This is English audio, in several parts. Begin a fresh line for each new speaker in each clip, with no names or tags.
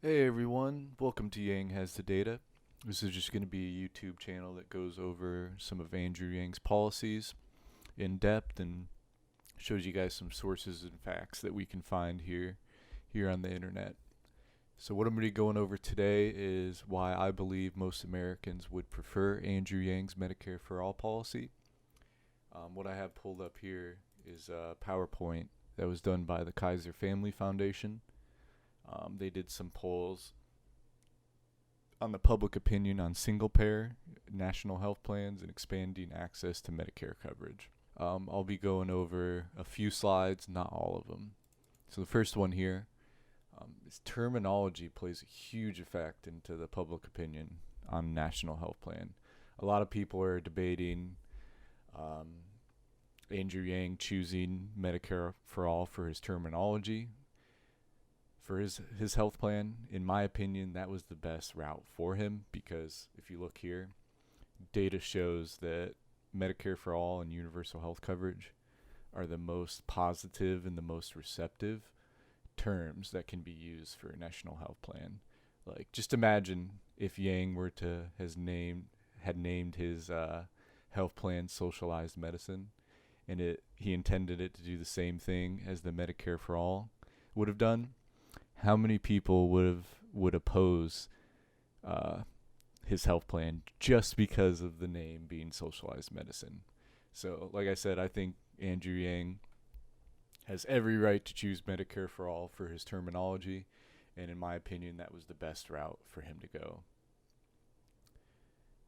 Hey everyone, welcome to Yang Has the Data. This is just going to be a YouTube channel that goes over some of Andrew Yang's policies in depth and shows you guys some sources and facts that we can find here on the internet. So what I'm going to be going over today is why I believe most Americans would prefer Andrew Yang's Medicare for All policy. What I have pulled up here is a PowerPoint that was done by the Kaiser Family Foundation. They did some polls on the public opinion on single-payer national health plans and expanding access to Medicare coverage. I'll be going over a few slides, not all of them. So the first one here is terminology plays a huge effect into the public opinion on national health plan. A lot of people are debating Andrew Yang choosing Medicare for All for his terminology. For his health plan, in my opinion, that was the best route for him, because if you look here, data shows that Medicare for All and universal health coverage are the most positive and the most receptive terms that can be used for a national health plan. Like, just imagine if Yang were to had named his health plan socialized medicine, and he intended it to do the same thing as the Medicare for All would have done. How many people would oppose his health plan just because of the name being socialized medicine? So, like I said, I think Andrew Yang has every right to choose Medicare for All for his terminology, and in my opinion, that was the best route for him to go.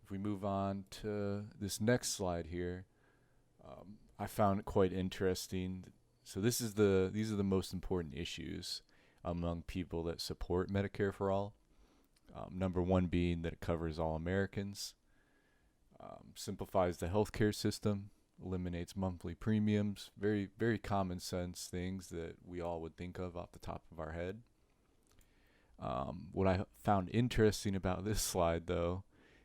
If we move on to this next slide here, I found it quite interesting. So these are the most important issues among people that support Medicare for All. Number one being that it covers all Americans, simplifies the healthcare system, eliminates monthly premiums, very, very common sense things that we all would think of off the top of our head. What I found interesting about this slide, though,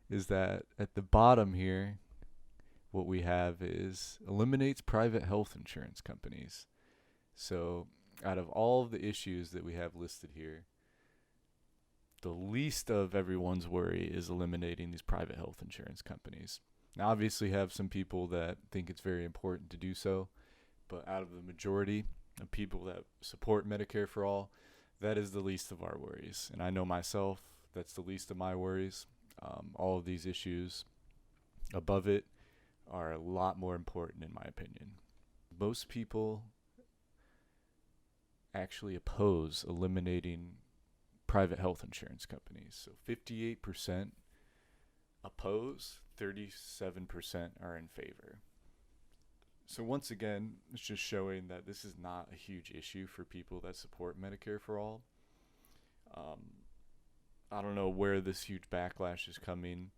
is that at the bottom here, what we have is eliminates private health insurance companies. So out of all of the issues that we have listed here, the least of everyone's worry is eliminating these private health insurance companies. Now, obviously, have some people that think it's very important to do so, but out of the majority of people that support Medicare for All, that is the least of our worries. And I know myself, that's the least of my worries. All of these issues above it are a lot more important, in my opinion. Most people actually oppose eliminating private health insurance companies. So 58% oppose, 37% are in favor. So once again, it's just showing that this is not a huge issue for people that support Medicare for All. I don't know where this huge backlash is coming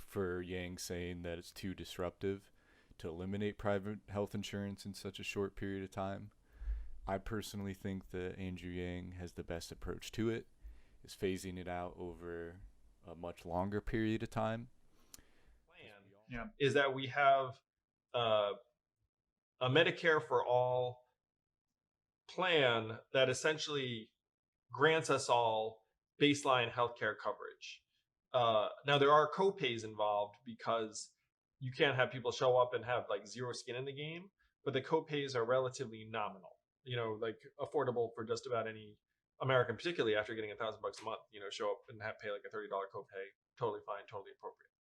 for Yang saying that it's too disruptive to eliminate private health insurance in such a short period of time. I personally think that Andrew Yang has the best approach to it, is phasing it out over a much longer period of time.
Is that we have a Medicare for All plan that essentially grants us all baseline healthcare coverage. Now, there are co-pays involved because you can't have people show up and have like zero skin in the game, but the co-pays are relatively nominal. Like affordable for just about any American, particularly after getting $1,000 a month. Show up and pay like a $30 copay. Totally fine, totally appropriate.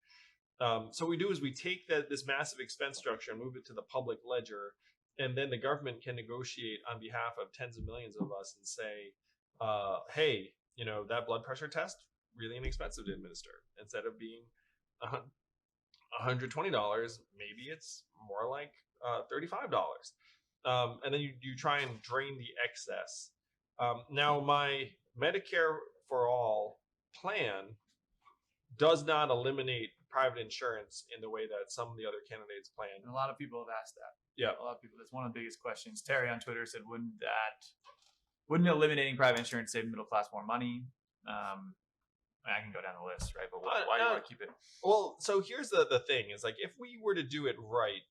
So what we do is we take this massive expense structure and move it to the public ledger, and then the government can negotiate on behalf of tens of millions of us and say, hey, that blood pressure test, really inexpensive to administer. Instead of being $120, maybe it's more like $35. And then you try and drain the excess. Now, my Medicare for All plan does not eliminate private insurance in the way that some of the other candidates plan.
And a lot of people have asked that.
Yeah.
A lot of people. That's one of the biggest questions. Terry on Twitter said, wouldn't eliminating private insurance save middle class more money? I can go down the list, right? But why do you want to keep it?
Well, so here's the thing is, like, if we were to do it right,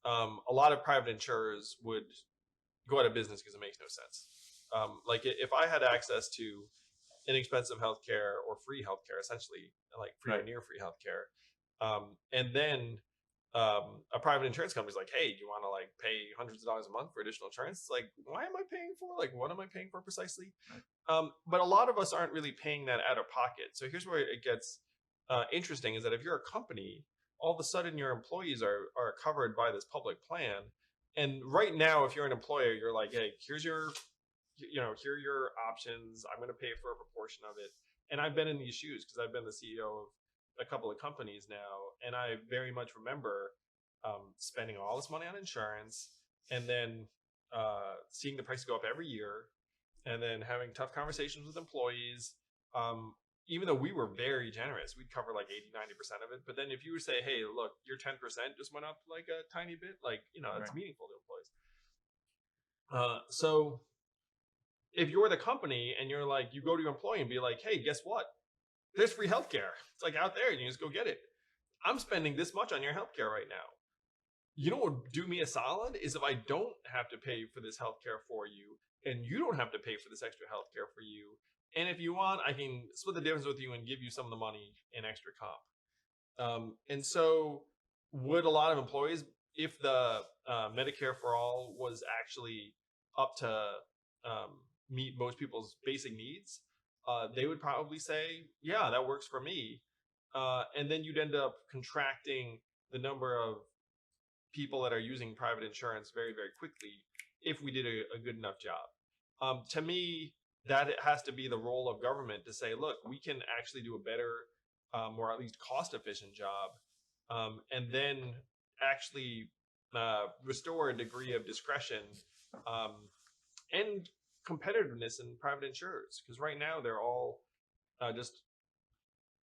a lot of private insurers would go out of business because it makes no sense. Like if I had access to inexpensive healthcare or free healthcare, essentially like free or
Right.
near free healthcare, and then a private insurance company's like, hey, do you want to like pay hundreds of dollars a month for additional insurance? It's like, why am I paying for? Like, what am I paying for precisely?
Right.
But a lot of us aren't really paying that out of pocket. So here's where it gets interesting: is that if you're a company, all of a sudden your employees are covered by this public plan. And right now, if you're an employer, you're like, hey, here's your, here are your options. I'm going to pay for a proportion of it. And I've been in these shoes because I've been the CEO of a couple of companies now, and I very much remember spending all this money on insurance, and then seeing the price go up every year, and then having tough conversations with employees. Even though we were very generous, we'd cover like 80-90% of it. But then if you were to say, hey, look, your 10% just went up like a tiny bit, like, it's
Right.
meaningful to employees. So if you're the company and you're like, you go to your employee and be like, hey, guess what? There's free healthcare. It's like out there and you just go get it. I'm spending this much on your healthcare right now. You know what would do me a solid is if I don't have to pay for this healthcare for you, and you don't have to pay for this extra healthcare for you. And if you want, I can split the difference with you and give you some of the money in extra comp. And so would a lot of employees, if the Medicare for all was actually up to meet most people's basic needs, they would probably say, yeah, that works for me. And then you'd end up contracting the number of people that are using private insurance very, very quickly if we did a good enough job. To me, that it has to be the role of government to say, look, we can actually do a better, or at least cost efficient job, and then actually restore a degree of discretion and competitiveness in private insurers. Because right now they're all just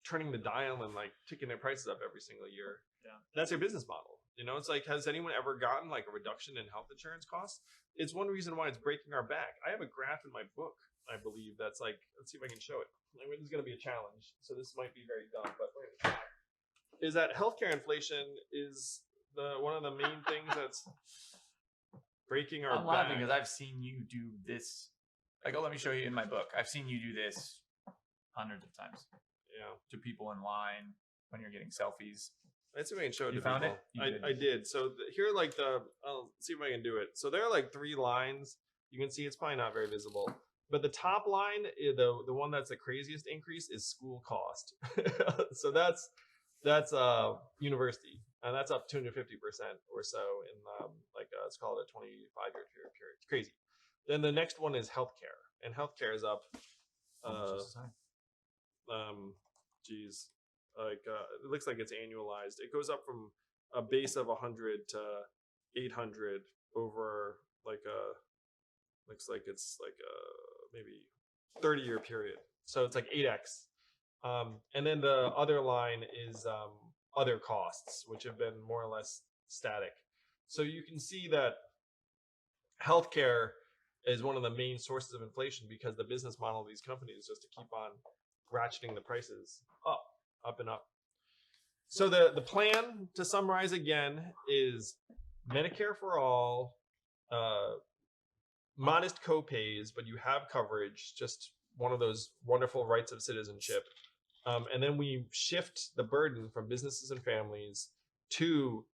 turning the dial and like ticking their prices up every single year.
Yeah.
That's their business model. It's like, has anyone ever gotten like a reduction in health insurance costs? It's one reason why it's breaking our back. I have a graph in my book, I believe, that's like, let's see if I can show it. I mean, this is going to be a challenge, so this might be very dumb, but wait. Is that healthcare inflation is one of the main things that's breaking our
I'm
back.
laughing because I've seen you do this. Like, let me show you in my book. I've seen you do this hundreds of times.
Yeah.
To people in line when you're getting selfies.
Let's see if I can show it
You
to
found
people.
it?
I did. So here are like I'll see if I can do it. So there are like 3 lines. You can see it's probably not very visible. But the top line, the one that's the craziest increase, is school cost. So that's university, and that's up 250% or so in let's call it a 25-year period. It's crazy. Then the next one is healthcare, and healthcare is up. It looks like it's annualized. It goes up from a base of 100 to 800 over looks like it's like a maybe 30-year period. So it's like 8x. And then the other line is other costs, which have been more or less static. So you can see that healthcare is one of the main sources of inflation because the business model of these companies is just to keep on ratcheting the prices up and up. So the plan, to summarize again, is Medicare for all, modest co-pays, but you have coverage, just one of those wonderful rights of citizenship. And then we shift the burden from businesses and families to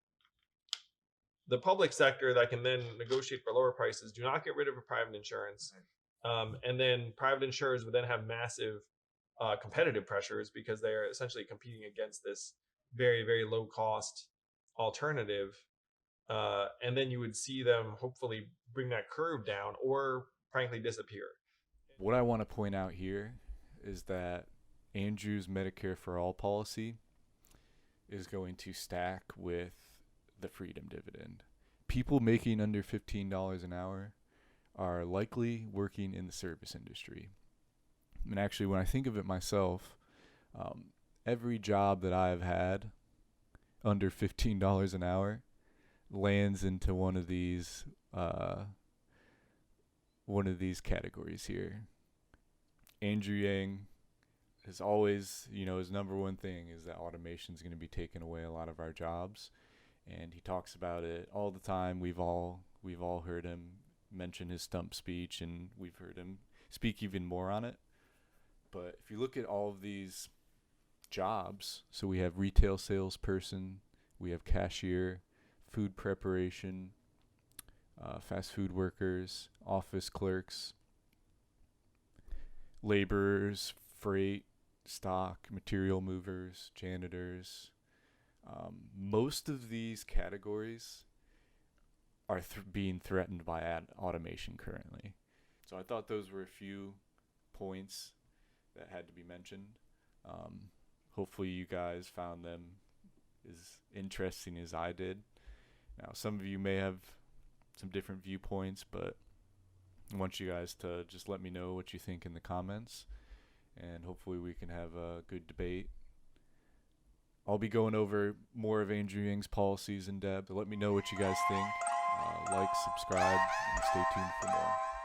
the public sector that can then negotiate for lower prices. Do not get rid of a private insurance. And then private insurers would then have massive competitive pressures because they are essentially competing against this very, very low cost alternative. And then you would see them hopefully bring that curve down or frankly disappear.
What I want to point out here is that Andrew's Medicare for All policy is going to stack with the freedom dividend. People making under $15 an hour are likely working in the service industry. And actually, when I think of it myself, every job that I've had under $15 an hour lands into one of these categories here. Andrew Yang is always, his number one thing is that automation is going to be taking away a lot of our jobs, and he talks about it all the time. We've all heard him mention his stump speech, and we've heard him speak even more on it. But if you look at all of these jobs, so we have retail salesperson, we have cashier, food preparation, fast food workers, office clerks, laborers, freight, stock, material movers, janitors. Most of these categories are being threatened by automation currently. So I thought those were a few points that had to be mentioned. Hopefully you guys found them as interesting as I did. Now, some of you may have some different viewpoints, but I want you guys to just let me know what you think in the comments, and hopefully we can have a good debate. I'll be going over more of Andrew Yang's policies in depth. Let me know what you guys think. Like, subscribe, and stay tuned for more.